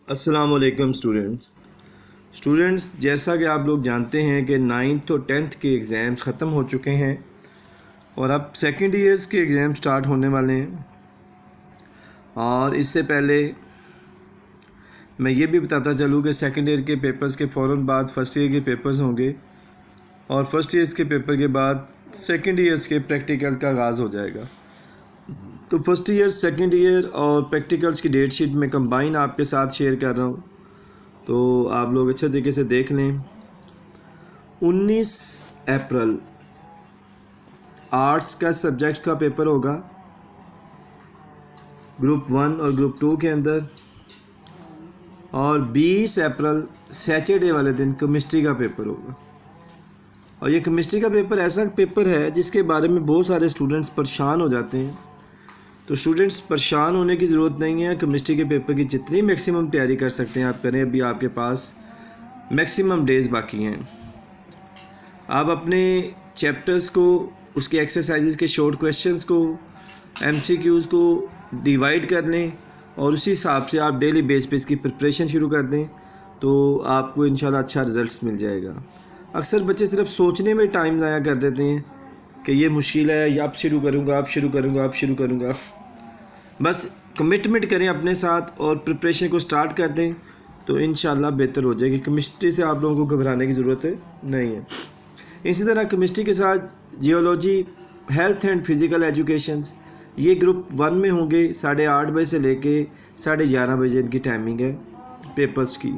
अस्सलामुअलैकुम स्टूडेंट्स, जैसा कि आप लोग जानते हैं कि 9th और 10th के एग्ज़ाम्स ख़त्म हो चुके हैं और अब सेकेंड ईयर्स के एग्ज़ाम स्टार्ट होने वाले हैं। और इससे पहले मैं ये भी बताता चलूँ कि सेकेंड ईयर के पेपर्स के फ़ौरन बाद फ़र्स्ट ईयर के पेपर्स होंगे और फर्स्ट ईयर्स के पेपर के बाद सेकेंड ईयर्स के प्रैक्टिकल का आगाज़ हो जाएगा। तो फर्स्ट ईयर, सेकेंड ईयर और प्रैक्टिकल्स की डेट शीट में कंबाइन आपके साथ शेयर कर रहा हूँ, तो आप लोग अच्छे तरीके से देख लें। 19 अप्रैल आर्ट्स का सब्जेक्ट का पेपर होगा ग्रुप 1 और ग्रुप 2 के अंदर, और 20 अप्रैल सैटरडे वाले दिन केमिस्ट्री का पेपर होगा। और ये केमिस्ट्री का पेपर ऐसा पेपर है जिसके बारे में बहुत सारे स्टूडेंट्स परेशान हो जाते हैं। तो स्टूडेंट्स परेशान होने की ज़रूरत नहीं है। केमिस्ट्री के पेपर की जितनी मैक्सिमम तैयारी कर सकते हैं आप करें। अभी आपके पास मैक्सिमम डेज़ बाकी हैं। आप अपने चैप्टर्स को, उसके एक्सरसाइजेस के शॉर्ट क्वेश्चंस को, एमसीक्यूज़ को डिवाइड कर लें और उसी हिसाब से आप डेली बेस पे इसकी प्रिपरेशन शुरू कर दें, तो आपको इंशाल्लाह अच्छा रिज़ल्ट मिल जाएगा। अक्सर बच्चे सिर्फ सोचने में टाइम ज़ाया कर देते हैं कि ये मुश्किल है, या अब शुरू करूँगा, अब शुरू करूँगा, अब शुरू करूँगा। बस कमिटमेंट करें अपने साथ और प्रिपरेशन को स्टार्ट कर दें तो इंशाल्लाह बेहतर हो जाएगी। केमिस्ट्री से आप लोगों को घबराने की ज़रूरत नहीं है। इसी तरह केमिस्ट्री के साथ geology, health and physical education, ये ग्रुप 1 में होंगे। 8:30 बजे से लेके 11:30 बजे इनकी टाइमिंग है पेपर्स की।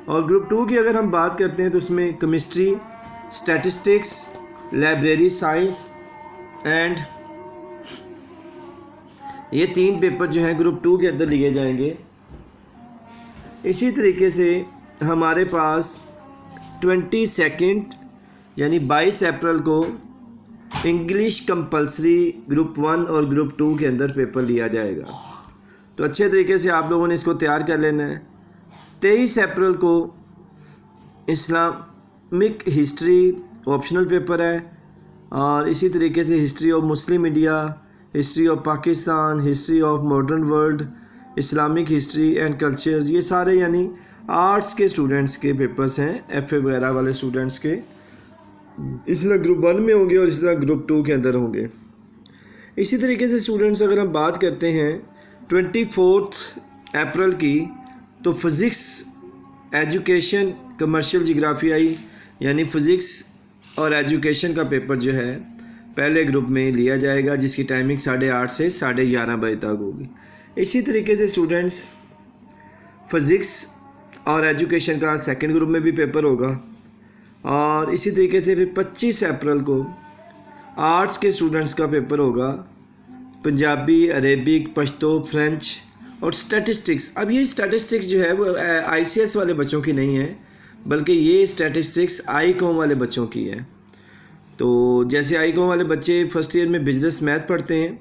और ग्रुप 2 की अगर हम बात करते हैं तो उसमें chemistry, statistics, library science and ये 3 पेपर जो हैं ग्रुप 2 के अंदर लिए जाएंगे। इसी तरीके से हमारे पास 22 यानी 22 अप्रैल को इंग्लिश कंपलसरी ग्रुप 1 और ग्रुप 2 के अंदर पेपर लिया जाएगा। तो अच्छे तरीके से आप लोगों ने इसको तैयार कर लेना है। 23 अप्रैल को इस्लामिक हिस्ट्री ऑप्शनल पेपर है, और इसी तरीके से history of Muslim India, history of Pakistan, history of modern world, Islamic history and cultures, ये सारे यानी आर्ट्स के स्टूडेंट्स के पेपर्स हैं, एफए वगैरह वाले स्टूडेंट्स के। इस तरह ग्रुप 1 में होंगे और इस तरह ग्रुप 2 के अंदर होंगे। इसी तरीके से स्टूडेंट्स अगर हम बात करते हैं 24 अप्रैल की, तो फ़िज़िक्स एजुकेशन, कमर्शियल जिग्राफियाई यानी फ़िज़िक्स और एजुकेशन का पेपर जो है पहले ग्रुप में लिया जाएगा, जिसकी टाइमिंग 8:30 से 11:30 बजे तक होगी। इसी तरीके से स्टूडेंट्स फ़िज़िक्स और एजुकेशन का सेकंड ग्रुप में भी पेपर होगा। और इसी तरीके से फिर 25 अप्रैल को आर्ट्स के स्टूडेंट्स का पेपर होगा, पंजाबी, अरेबिक, पश्तो, फ्रेंच और स्टैटिस्टिक्स। अब ये स्टैटिस्टिक्स जो है वो आईसीएस वाले बच्चों की नहीं है, बल्कि ये स्टैटिस्टिक्स आईकॉम वाले बच्चों की है। तो जैसे आईकॉम वाले बच्चे फर्स्ट ईयर में बिजनेस मैथ पढ़ते हैं,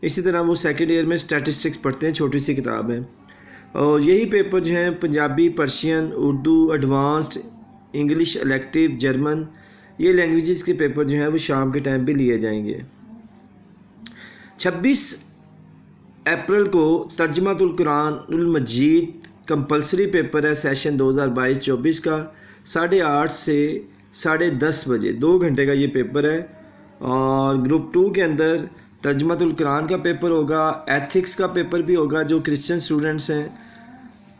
इसी तरह वो सेकंड ईयर में स्टैटिस्टिक्स पढ़ते हैं, छोटी सी किताब है। और यही पेपर जो हैं Punjabi, Persian, Urdu, advanced, English elective, German, ये लैंग्वेजेस के पेपर जो हैं वो शाम के टाइम पे लिए जाएंगे। 26 अप्रैल को तर्जुमातुल कुरानुल मजीद कंपलसरी पेपर है, सेशन 2022-24 का, 8:30 से 10:30 बजे, 2 घंटे का ये पेपर है। और ग्रुप 2 के अंदर तर्जुमातुल कुरान का पेपर होगा, एथिक्स का पेपर भी होगा। जो क्रिश्चियन स्टूडेंट्स हैं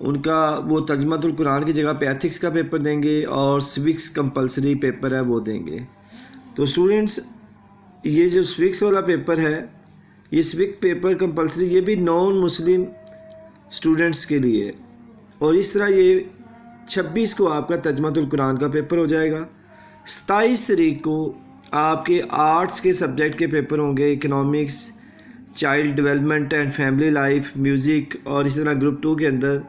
उनका वो तर्जुमातुल कुरान की जगह पे एथिक्स का पेपर देंगे, और सिविक्स कंपलसरी पेपर है वो देंगे। तो स्टूडेंट्स ये जो सिविक्स वाला पेपर है, ये सिविक पेपर कंपलसरी, ये भी नॉन मुस्लिम स्टूडेंट्स के लिए। और इस तरह ये 26 को आपका तर्जुमातुल कुरान का पेपर हो जाएगा। 27 तारीख को आपके आर्ट्स के सब्जेक्ट के पेपर होंगे, economics, child development and family life, music, और इसी तरह ग्रुप 2 के अंदर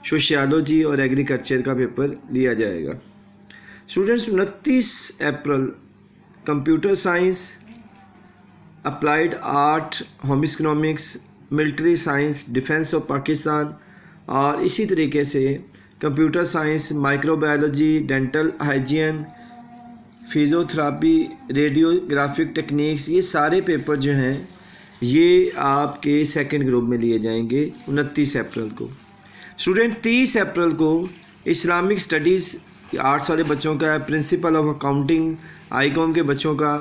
सोशियोलॉजी और एग्रीकल्चर का पेपर लिया जाएगा। स्टूडेंट्स 29 अप्रैल computer science, applied art, home economics, military science, defence of Pakistan, और इसी तरीके से computer science, microbiology, dental hygiene, physiotherapy, radiographic techniques, ये सारे पेपर जो हैं ये आपके सेकंड ग्रुप में लिए जाएंगे 29 अप्रैल को। स्टूडेंट 30 अप्रैल को इस्लामिक स्टडीज़ आर्ट्स वाले बच्चों का है, प्रिंसिपल ऑफ अकाउंटिंग आईकॉम के बच्चों का,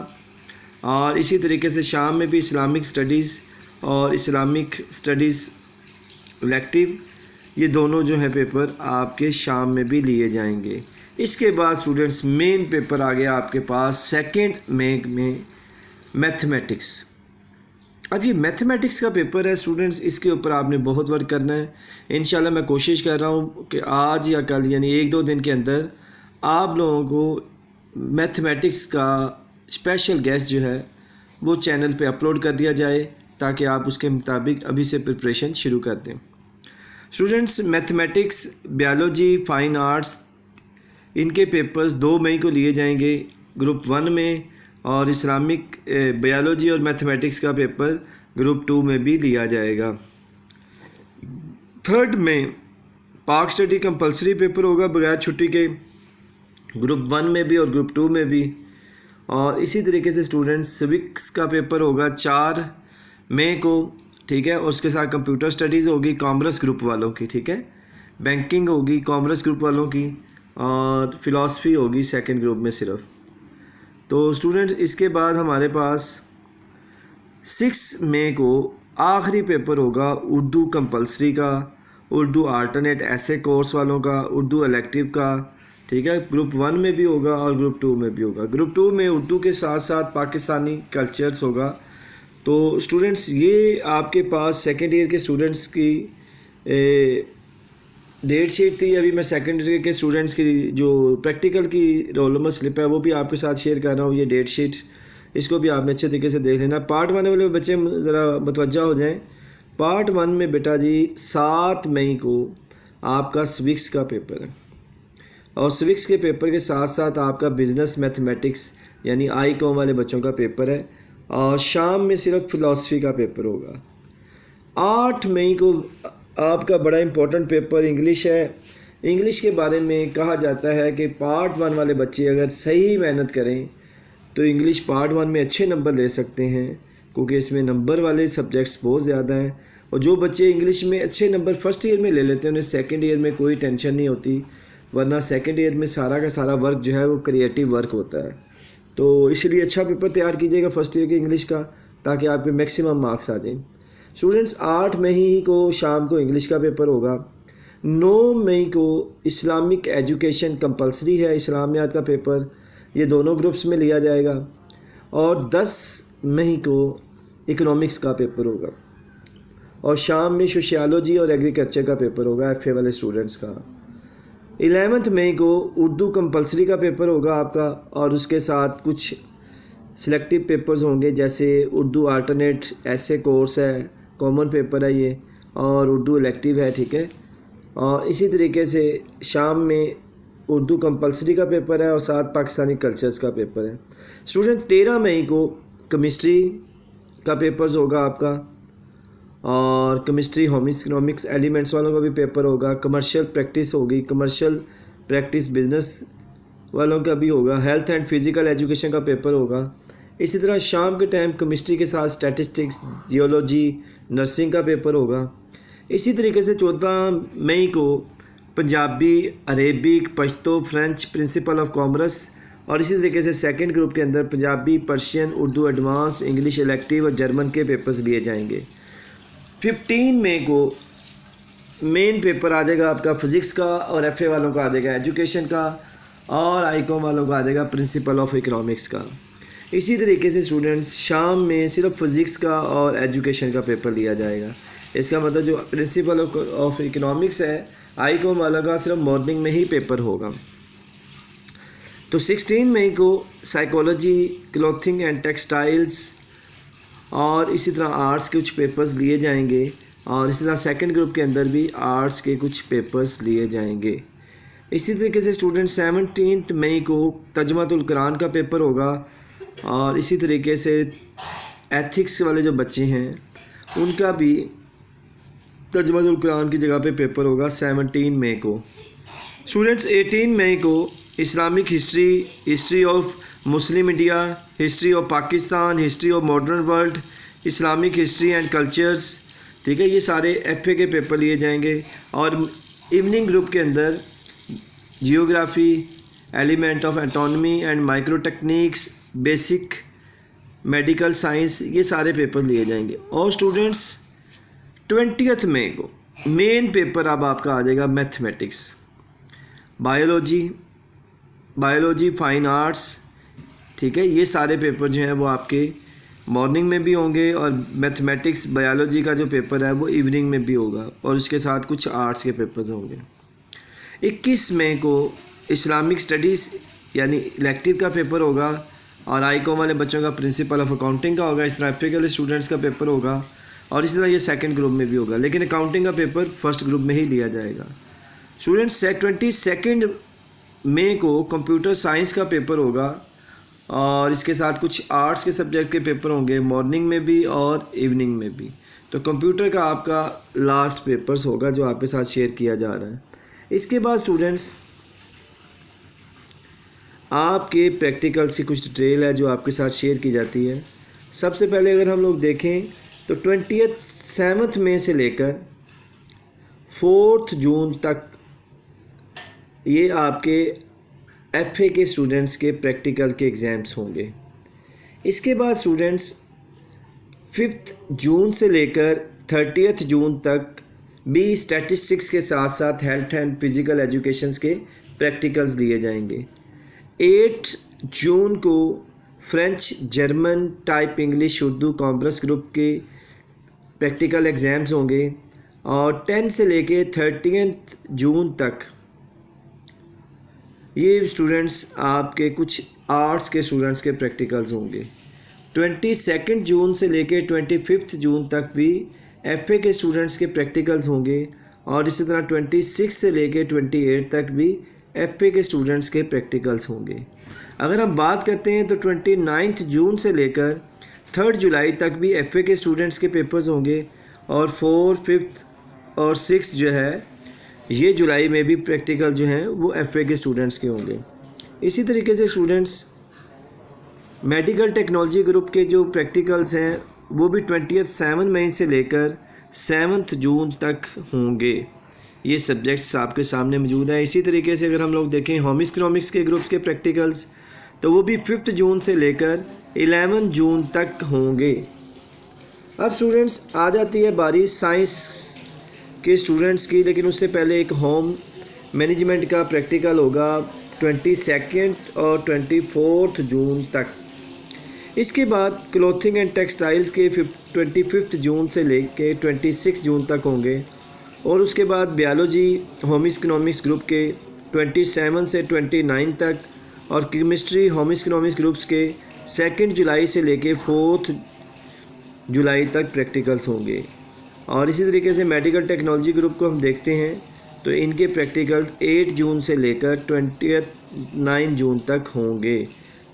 और इसी तरीके से शाम में भी इस्लामिक स्टडीज़ और इस्लामिक स्टडीज़ इलेक्टिव, ये दोनों जो हैं पेपर आपके शाम में भी लिए जाएंगे। इसके बाद स्टूडेंट्स मेन पेपर आ गया आपके पास सेकेंड में मैथमेटिक्स। अब ये मैथमेटिक्स का पेपर है स्टूडेंट्स, इसके ऊपर आपने बहुत वर्क करना है। इंशाल्लाह मैं कोशिश कर रहा हूँ कि आज या कल यानी 1-2 दिन के अंदर आप लोगों को मैथमेटिक्स का स्पेशल गेस्ट जो है वो चैनल पे अपलोड कर दिया जाए, ताकि आप उसके मुताबिक अभी से प्रिपरेशन शुरू कर दें। Students mathematics, biology, fine arts, इनके पेपर्स 2 मई को लिए जाएंगे ग्रुप 1 में, और इस्लामिक बायोलॉजी और मैथमेटिक्स का पेपर ग्रुप 2 में भी लिया जाएगा। 3 मई पाक स्टडी कंपलसरी पेपर होगा बगैर छुट्टी के, ग्रुप 1 में भी और ग्रुप 2 में भी। और इसी तरीके से स्टूडेंट्स सिविक्स का पेपर होगा 4 मई को, ठीक है, और उसके साथ कंप्यूटर स्टडीज़ होगी कॉमर्स ग्रुप वालों की, ठीक है, बैंकिंग होगी कॉमर्स ग्रुप वालों की, और फ़िलासफ़ी होगी सेकंड ग्रुप में सिर्फ। तो स्टूडेंट्स इसके बाद हमारे पास 6 मई को आखिरी पेपर होगा उर्दू कंपलसरी का, उर्दू अल्टरनेट ऐसे कोर्स वालों का, उर्दू इलेक्टिव का, ठीक है, ग्रुप 1 में भी होगा और ग्रुप 2 में भी होगा। ग्रुप 2 में उर्दू के साथ साथ पाकिस्तानी कल्चर्स होगा। तो स्टूडेंट्स ये आपके पास सेकेंड ईयर के स्टूडेंट्स की डेट शीट थी। अभी मैं सेकेंड ईयर के स्टूडेंट्स की जो प्रैक्टिकल की रोल नंबर स्लिप है वो भी आपके साथ शेयर कर रहा हूँ, ये डेट शीट, इसको भी आपने अच्छे तरीके से देख लेना। पार्ट 1 वाले बच्चे ज़रा मुतवज्जा हो जाएं। पार्ट 1 में बेटा जी 7 मई को आपका सिविक्स का पेपर है, और सिविक्स के पेपर के साथ साथ आपका बिज़नेस मैथमेटिक्स यानी आईकॉम वाले बच्चों का पेपर है, और शाम में सिर्फ फ़िलासफ़ी का पेपर होगा। 8 मई को आपका बड़ा इम्पोर्टेंट पेपर इंग्लिश है। इंग्लिश के बारे में कहा जाता है कि पार्ट 1 वाले बच्चे अगर सही मेहनत करें तो इंग्लिश पार्ट 1 में अच्छे नंबर ले सकते हैं, क्योंकि इसमें नंबर वाले सब्जेक्ट्स बहुत ज़्यादा हैं। और जो बच्चे इंग्लिश में अच्छे नंबर फर्स्ट ईयर में ले लेते हैं उन्हें सेकेंड ईयर में कोई टेंशन नहीं होती, वरना सेकेंड ईयर में सारा का सारा वर्क जो है वो क्रिएटिव वर्क होता है। तो इसलिए अच्छा पेपर तैयार कीजिएगा फर्स्ट ईयर के इंग्लिश का, ताकि आपके मैक्सिमम मार्क्स आ जाएं। स्टूडेंट्स 8 मई को शाम को इंग्लिश का पेपर होगा। 9 मई को इस्लामिक एजुकेशन कंपलसरी है, इस्लामियात का पेपर, ये दोनों ग्रुप्स में लिया जाएगा। और 10 मई को इकोनॉमिक्स का पेपर होगा, और शाम में सोशियोलॉजी और एग्रीकल्चर का पेपर होगा FA वाले स्टूडेंट्स का। 11 मई को उर्दू कंपलसरी का पेपर होगा आपका, और उसके साथ कुछ सिलेक्टिव पेपर्स होंगे, जैसे उर्दू अल्टरनेट ऐसे कोर्स है, कॉमन पेपर है ये, और उर्दू इलेक्टिव है, ठीक है। और इसी तरीके से शाम में उर्दू कंपलसरी का पेपर है और साथ पाकिस्तानी कल्चर्स का पेपर है। स्टूडेंट 13 मई को केमिस्ट्री का पेपर्स होगा आपका, और केमिस्ट्री होम इकोनॉमिक्स एलिमेंट्स वालों का भी पेपर होगा। कमर्शियल प्रैक्टिस होगी, कमर्शियल प्रैक्टिस बिजनेस वालों का भी होगा। हेल्थ एंड फिज़िकल एजुकेशन का पेपर होगा। इसी तरह शाम के टाइम केमिस्ट्री के साथ स्टैटिस्टिक्स, जियोलॉजी, नर्सिंग का पेपर होगा। इसी तरीके से 14 मई को Punjabi, Arabic, Pashto, French, principle of commerce, और इसी तरीके से सेकंड ग्रुप के अंदर Punjabi, Persian, Urdu advance, English elective और जर्मन के पेपर्स लिए जाएंगे। 15 मई को मेन पेपर आ जाएगा आपका फ़िज़िक्स का, और FA वालों का आ जाएगा एजुकेशन का, और आईकॉम वालों का आ जाएगा प्रिंसिपल ऑफ इकोनॉमिक्स का। इसी तरीके से स्टूडेंट्स शाम में सिर्फ फिज़िक्स का और एजुकेशन का पेपर लिया जाएगा। इसका मतलब जो प्रिंसिपल ऑफ इकोनॉमिक्स है आईकॉम वाला का सिर्फ मॉर्निंग में ही पेपर होगा। तो 16 मई को साइकोलॉजी, क्लॉथिंग एंड टेक्सटाइल्स और इसी तरह आर्ट्स के कुछ पेपर्स लिए जाएंगे, और इसी तरह सेकंड ग्रुप के अंदर भी आर्ट्स के कुछ पेपर्स लिए जाएंगे। इसी तरीके से स्टूडेंट 17 मई को तर्जुमातुल कुरान का पेपर होगा, और इसी तरीके से एथिक्स वाले जो बच्चे हैं उनका भी तर्जुमातुल कुरान की जगह पे पेपर होगा 17 मई को। स्टूडेंट्स 18 मई को Islamic history, history of Muslim India, history of Pakistan, history of modern world, Islamic history and cultures, ठीक है, ये सारे FA के पेपर लिए जाएंगे। और इवनिंग ग्रुप के अंदर geography, element of autonomy and micro techniques, basic medical science, ये सारे पेपर लिए जाएंगे। और स्टूडेंट्स 20 मई को मेन पेपर अब आपका आ जाएगा मैथमेटिक्स, बायोलॉजी, फाइन आर्ट्स, ठीक है। ये सारे पेपर जो हैं वो आपके मॉर्निंग में भी होंगे और मैथमेटिक्स बायोलॉजी का जो पेपर है वो इवनिंग में भी होगा और उसके साथ कुछ आर्ट्स के पेपर्स होंगे। 21 मई को इस्लामिक स्टडीज़ यानी इलेक्टिव का पेपर होगा और आईकॉम वाले बच्चों का प्रिंसिपल ऑफ अकाउंटिंग का होगा। इस तरह एफ के स्टूडेंट्स का पेपर होगा और इसी तरह ये सेकंड ग्रुप में भी होगा, लेकिन अकाउंटिंग का पेपर फर्स्ट ग्रुप में ही लिया जाएगा। स्टूडेंट्स 22 मई को कंप्यूटर साइंस का पेपर होगा और इसके साथ कुछ आर्ट्स के सब्जेक्ट के पेपर होंगे मॉर्निंग में भी और इवनिंग में भी। तो कंप्यूटर का आपका लास्ट पेपर्स होगा जो आपके साथ शेयर किया जा रहा है। इसके बाद स्टूडेंट्स आपके प्रैक्टिकल्स की कुछ डिटेल है जो आपके साथ शेयर की जाती है। सबसे पहले अगर हम लोग देखें तो 27 मई से लेकर 4 जून तक ये आपके एफए के स्टूडेंट्स के प्रैक्टिकल के एग्ज़ाम्स होंगे। इसके बाद स्टूडेंट्स 5 जून से लेकर 30 जून तक भी स्टैटिस्टिक्स के साथ साथ हेल्थ एंड फिज़िकल एजुकेशंस के प्रैक्टिकल्स लिए जाएंगे। 8 जून को French, German, type English, Urdu commerce group के प्रैक्टिकल एग्ज़ाम्स होंगे और 10 से लेके 30 जून तक ये स्टूडेंट्स आपके कुछ आर्ट्स के स्टूडेंट्स के प्रैक्टिकल्स होंगे। 22 जून से लेके 25 जून तक भी एफए के स्टूडेंट्स के प्रैक्टिकल्स होंगे और इसी तरह 26 से लेके 28 तक भी एफए के स्टूडेंट्स के प्रैक्टिकल्स होंगे। अगर हम बात करते हैं तो 29 जून से लेकर 3 जुलाई तक भी एफए के स्टूडेंट्स के पेपर्स होंगे और 4, 5 और 6 जो है ये जुलाई में भी प्रैक्टिकल जो हैं वो एफए के स्टूडेंट्स के होंगे। इसी तरीके से स्टूडेंट्स मेडिकल टेक्नोलॉजी ग्रुप के जो प्रैक्टिकल्स हैं वो भी 27 मई से लेकर 7 जून तक होंगे। ये सब्जेक्ट्स आपके सामने मौजूद हैं। इसी तरीके से अगर हम लोग देखें होम इकोनॉमिक्स के ग्रुप्स के प्रैक्टिकल्स तो वो भी 5 जून से लेकर 11 जून तक होंगे। अब स्टूडेंट्स आ जाती है बारी साइंस के स्टूडेंट्स की, लेकिन उससे पहले एक होम मैनेजमेंट का प्रैक्टिकल होगा 22 और 24 जून तक। इसके बाद क्लॉथिंग एंड टेक्सटाइल्स के 25 जून से लेके 26 जून तक होंगे और उसके बाद बायोलॉजी होम इकोनॉमिक्स ग्रुप के 27 से 29 तक और केमिस्ट्री होम इकोनॉमिक्स ग्रुप्स के 2 जुलाई से लेके 4 जुलाई तक प्रैक्टिकल्स होंगे। और इसी तरीके से मेडिकल टेक्नोलॉजी ग्रुप को हम देखते हैं तो इनके प्रैक्टिकल्स 8 जून से लेकर 29 जून तक होंगे।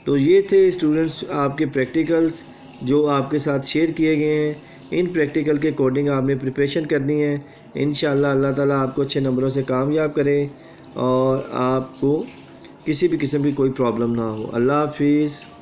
तो ये थे स्टूडेंट्स आपके प्रैक्टिकल्स जो आपके साथ शेयर किए गए हैं। इन प्रैक्टिकल के अकॉर्डिंग आपने प्रिपरेशन करनी है। इंशाअल्लाह अल्लाह ताला आपको अच्छे नंबरों से कामयाब करे और आपको किसी भी किस्म की कोई प्रॉब्लम ना हो। अल्लाह हाफिज़।